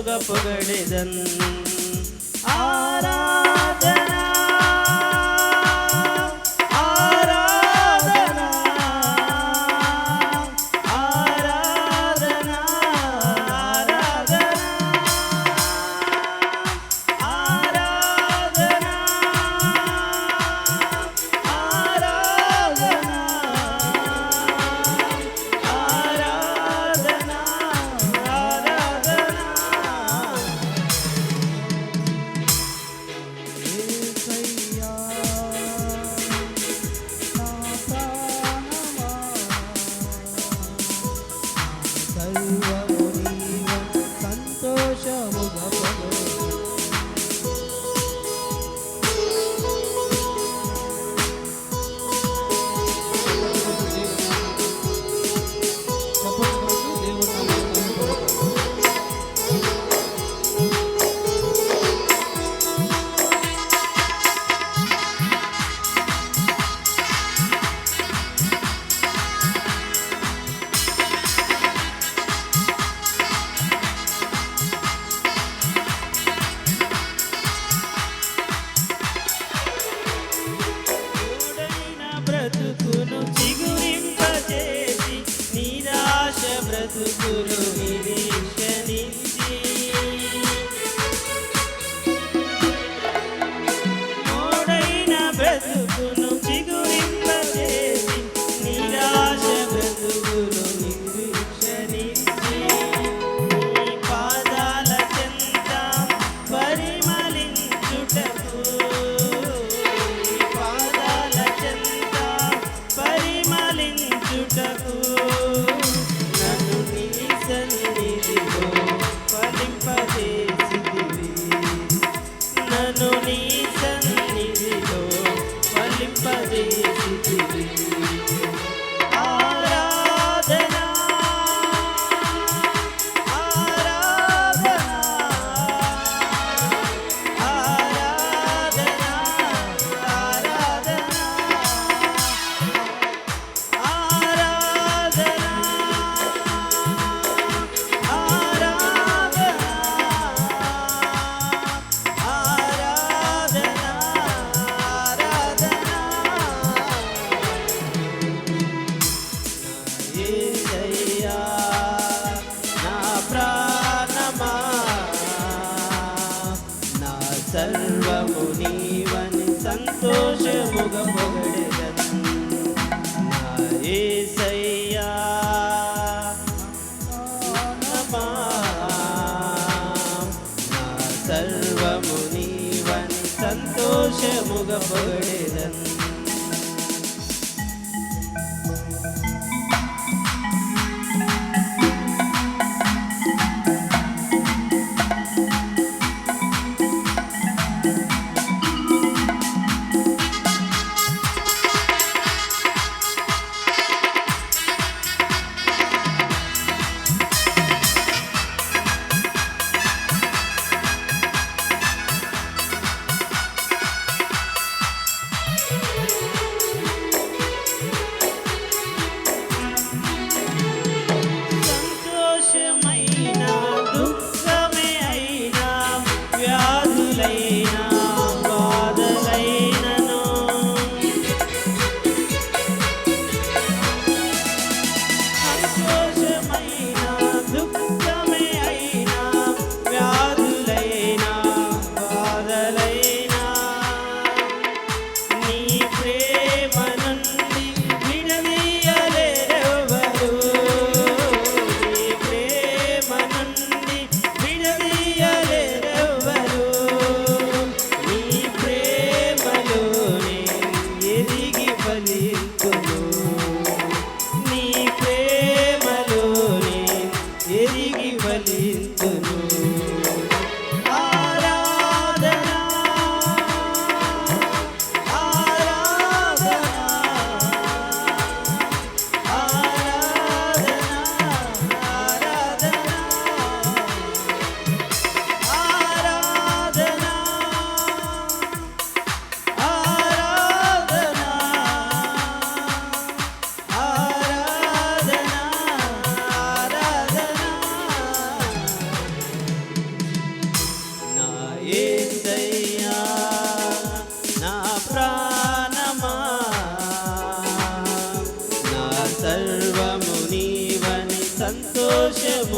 ಸಂತೋಷಮುಗ ಪೊಗಡೆದನ್ ಆರಾಧನಾ ಆರಾಧನಾ ಆರಾಧನಾ ಆರಾಧನಾ బ్రతుకును చిగురింపజేసి నిరాశ బ్రతుకులు నిరీక్షనించి మోడైన బ్రతుకును చిగురింపజేసి నిరాశ బ్రతుకులు నిరీక్షనించి నీ పాదాల చెంత పరిమళించుటకు నన్ను నీ సన్నిధిలో ఫలింపజేసితివి నన్ను నీ సన్నిధిలో ఫలింపజేసితివి ఆరాధనా ఆరాధనా ఆరాధనా సర్వము నీవని సంతోషముగ పొగడెదన్ నా యేసయ్యా నా సర్వము నీవని సంతోషముగ పొగడెదన్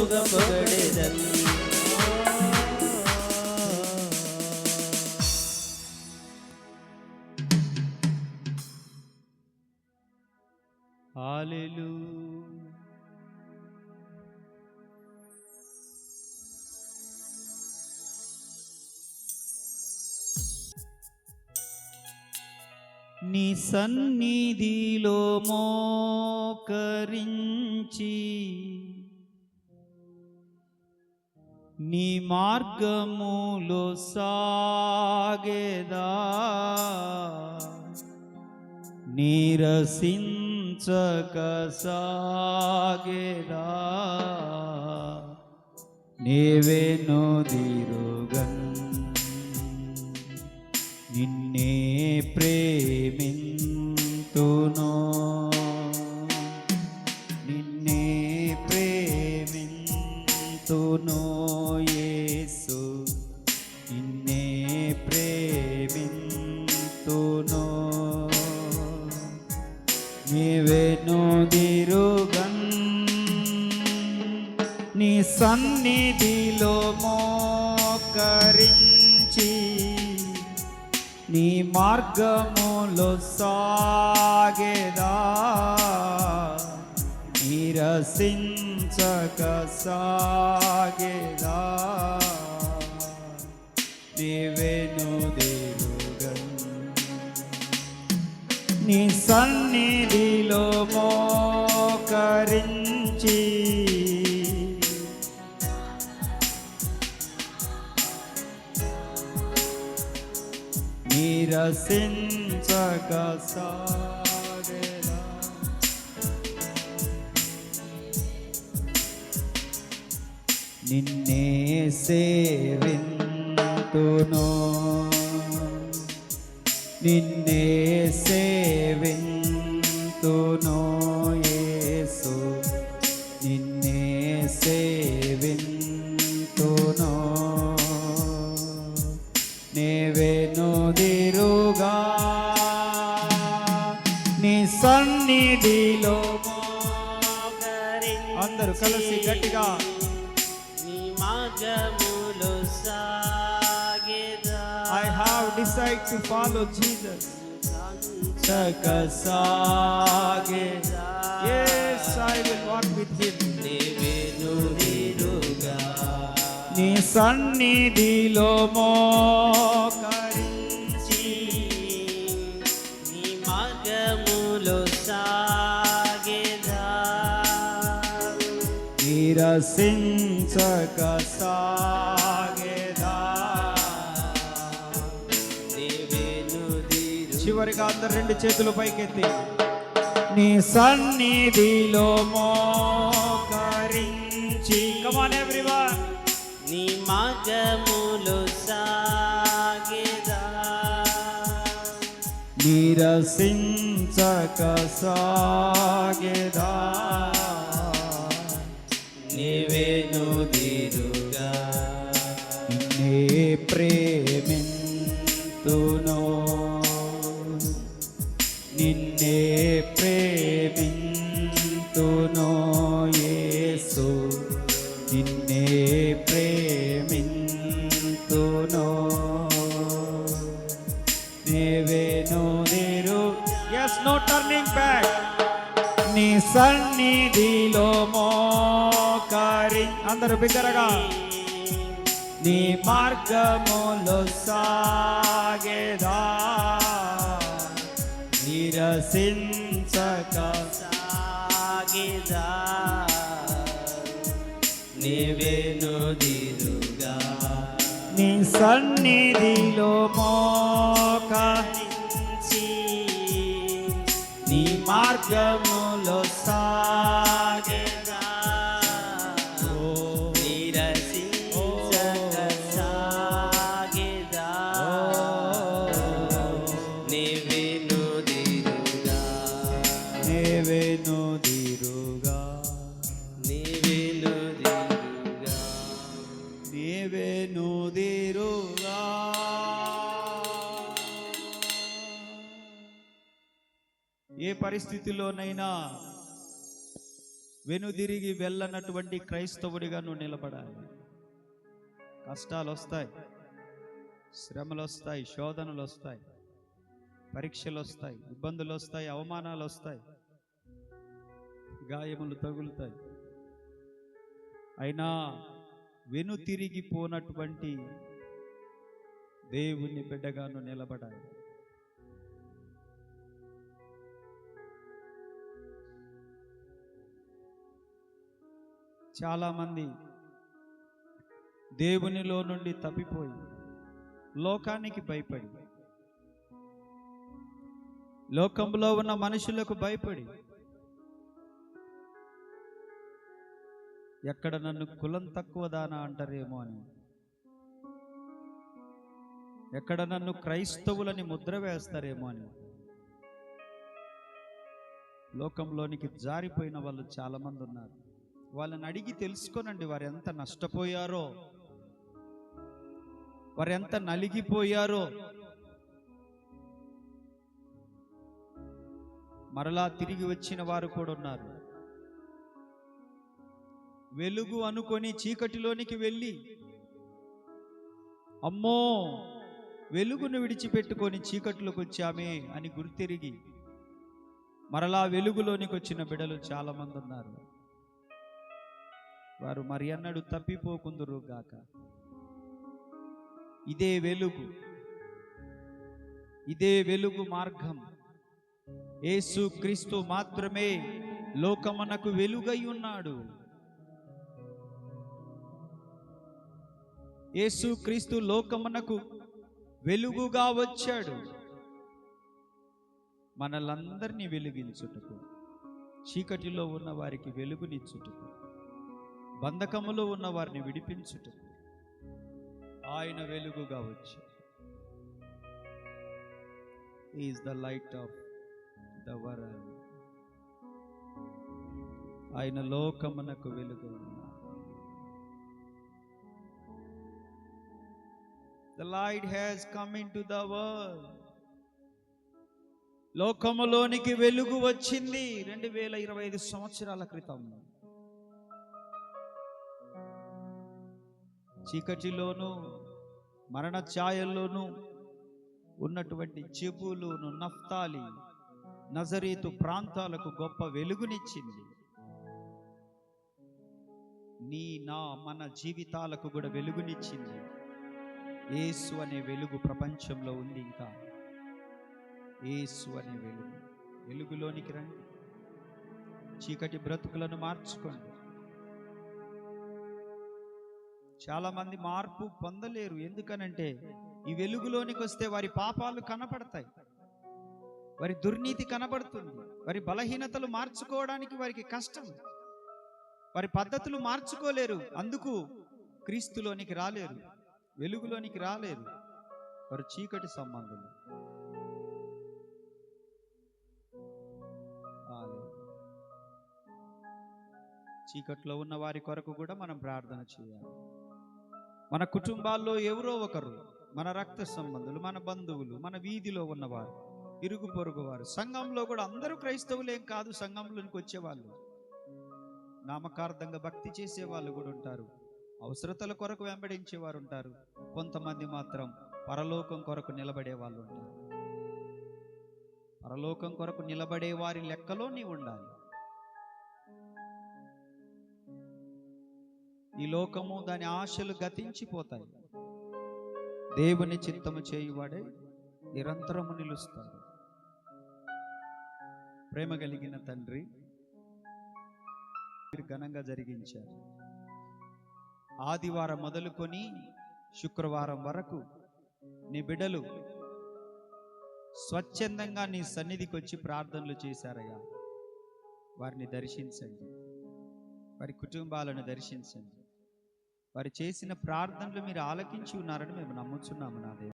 సంతోషముగా పొగడెదన్. హల్లెలూయా. నీ సన్నిధిలో మోకరించి నీ మార్గములో సాగేదా, నీరసించక సాగేదా, నీవెనుదిరుగన్ నిన్నే ప్రేమింతును, నిన్నే ప్రేమింతును యేసు, నిన్నే ప్రేమింతును, నీవెనుదిరుగన్ నీ సన్నిధిలో మోకరించి నీ మార్గములో సాగేదా, నీరసించక సాగేదా, నీవెనుదిరుగన్ నీ సన్నిధిలో మోకరించి నీరసించక సాగేదా, నిన్నే సేవింతును, నిన్నే సేవింతును యేసు, నిన్నే సేవింతును, నీవెనుదిరుగా నీ సన్నిధిలో అందరూ కలిసి గట్టిగా నీ మార్గములో సాగేదా. I have decided to follow Jesus. సాగేదా. Yes, I will walk with him. నీవెనుదిరుగా నీ సన్నిధిలో మోకరించి నీ మార్గములో సాగేదా, నీరసించక సాగేదా, నీవెనుదిరుగా చివరిగా అందరు రెండు చేతులు పైకెత్తి నీ సన్నిధిలో మోకరించి come on everyone నీ మార్గములో సాగేదా, నీరసించక సాగేదా, నీవెనుదిరుగా నిన్నే ప్రేమింతును, నిన్నే ప్రేమింతును యేసు, నిన్నే ప్రేమింతును, నీవెనుదిరు yes no turning back నీ సన్నిధిలో మోకరి అందరూ బిగ్గరగా నీ మార్గములో సాగేదా, నీరసించక సాగేదా, నీవెనుదిరుగా నీ సన్నిధిలో మోకరించి నీ మార్గములో సాగేదా, నిరసించక సాగేదా, నీవెనుదిరుగా నీవెనుదిరుగా నీవెనుదిరుగా నీవెనుదిరుగా ఏ పరిస్థితిలోనైనా వెనుదిరిగి వెళ్ళనటువంటి క్రైస్తవుడిగా నువ్వు నిలబడాలి. కష్టాలు వస్తాయి, శ్రమలు వస్తాయి, శోధనలు వస్తాయి, పరీక్షలు వస్తాయి, ఇబ్బందులు వస్తాయి, అవమానాలు వస్తాయి, గాయములు తగులుతాయి. అయినా వెనుతిరిగిపోనటువంటి దేవుని బిడ్డగాను నిలబడాలి. చాలామంది దేవునిలో నుండి తప్పిపోయి లోకానికి భయపడి, లోకంలో ఉన్న మనుషులకు భయపడి, ఎక్కడ నన్ను కులం తక్కువ దానా అంటారేమో అని, ఎక్కడ నన్ను క్రైస్తవులని ముద్ర వేస్తారేమో అని లోకంలోనికి జారిపోయిన వాళ్ళు చాలామంది ఉన్నారు. వాళ్ళని అడిగి తెలుసుకోనండి, వారు ఎంత నష్టపోయారో, వారు ఎంత నలిగిపోయారో. మరలా తిరిగి వచ్చిన వారు కూడా ఉన్నారు. వెలుగు అనుకొని చీకటిలోనికి వెళ్ళి, అమ్మో వెలుగును విడిచిపెట్టుకొని చీకటిలోకి వచ్చామే అని గుర్తిరిగి మరలా వెలుగులోనికి వచ్చిన బిడ్డలు చాలా మంది ఉన్నారు. వారు మరి అన్నడు తప్పిపోకుందురు గాక. ఇదే వెలుగు, ఇదే వెలుగు మార్గం. యేసు క్రీస్తు మాత్రమే లోకమునకు వెలుగై ఉన్నాడు. యేసు క్రీస్తు లోకమునకు వెలుగుగా వచ్చాడు, మనలందరినీ వెలిగించుటకు, చీకటిలో ఉన్న వారికి వెలుగునిచ్చుటకు, బంధకములో ఉన్న వారిని విడిపించుటకు ఆయన వెలుగుగా వచ్చాడు. He is the light of the world. ఆయన లోకమునకు వెలుగు ఉన్నాడు. The light has come into the world. లోకములోనికి వెలుగు వచ్చింది 2025 సంవత్సరాల క్రితం. చీకటిలోను మరణ ఛాయల్లోనూ ఉన్నటువంటి జెబూలూను, నఫ్తాలి, నజరేతు ప్రాంతాలకు గొప్ప వెలుగునిచ్చింది. నీ నా మన జీవితాలకు కూడా వెలుగునిచ్చింది. యేసు అనే వెలుగు ప్రపంచంలో ఉంది. ఇంకా యేసు అనే వెలుగు, వెలుగులోనికి రండి, చీకటి బ్రతుకులను మార్చుకోండి. చాలా మంది మార్పు పొందలేరు. ఎందుకనంటే ఈ వెలుగులోనికి వస్తే వారి పాపాలు కనపడతాయి, వారి దుర్నీతి కనబడుతుంది, వారి బలహీనతలు మార్చుకోవడానికి వారికి కష్టం, వారి పద్ధతులు మార్చుకోలేరు. అందుకు క్రీస్తులోనికి రాలేరు, వెలుగులోనికి రాలేరు. వారు చీకటి సంబంధులు. చీకట్లో ఉన్న వారి కొరకు కూడా మనం ప్రార్థన చేయాలి. మన కుటుంబాల్లో ఎవరో ఒకరు, మన రక్త సంబంధులు, మన బంధువులు, మన వీధిలో ఉన్నవారు, ఇరుగు పొరుగు వారు, సంఘంలో కూడా అందరూ క్రైస్తవులేం కాదు. సంఘంలోనికి వచ్చేవాళ్ళు, నామకార్థంగా భక్తి చేసే వాళ్ళు కూడా ఉంటారు, అవసరతల కొరకు వెంబడించేవారు ఉంటారు. కొంతమంది మాత్రం పరలోకం కొరకు నిలబడే వాళ్ళు ఉంటారు. పరలోకం కొరకు నిలబడే వారి లెక్కలో నీవు ఉండాలి. ఈ లోకము దాని ఆశలు గతించిపోతాయి. దేవుని చిత్తము చేయువాడే నిరంతరము నిలుస్తాడు. ప్రేమ కలిగిన తండ్రి, మీరు ఘనంగా జరిగించారు. ఆదివారం మొదలుకొని శుక్రవారం వరకు నీ బిడ్డలు స్వచ్ఛందంగా నీ సన్నిధికి వచ్చి ప్రార్థనలు చేశారయ్యా. వారిని దర్శించండి, వారి కుటుంబాలను దర్శించండి. వారు చేసిన ప్రార్థనలు మీరు ఆలకించి ఉన్నారని మేము నమ్ముచున్నాము నా దేవా.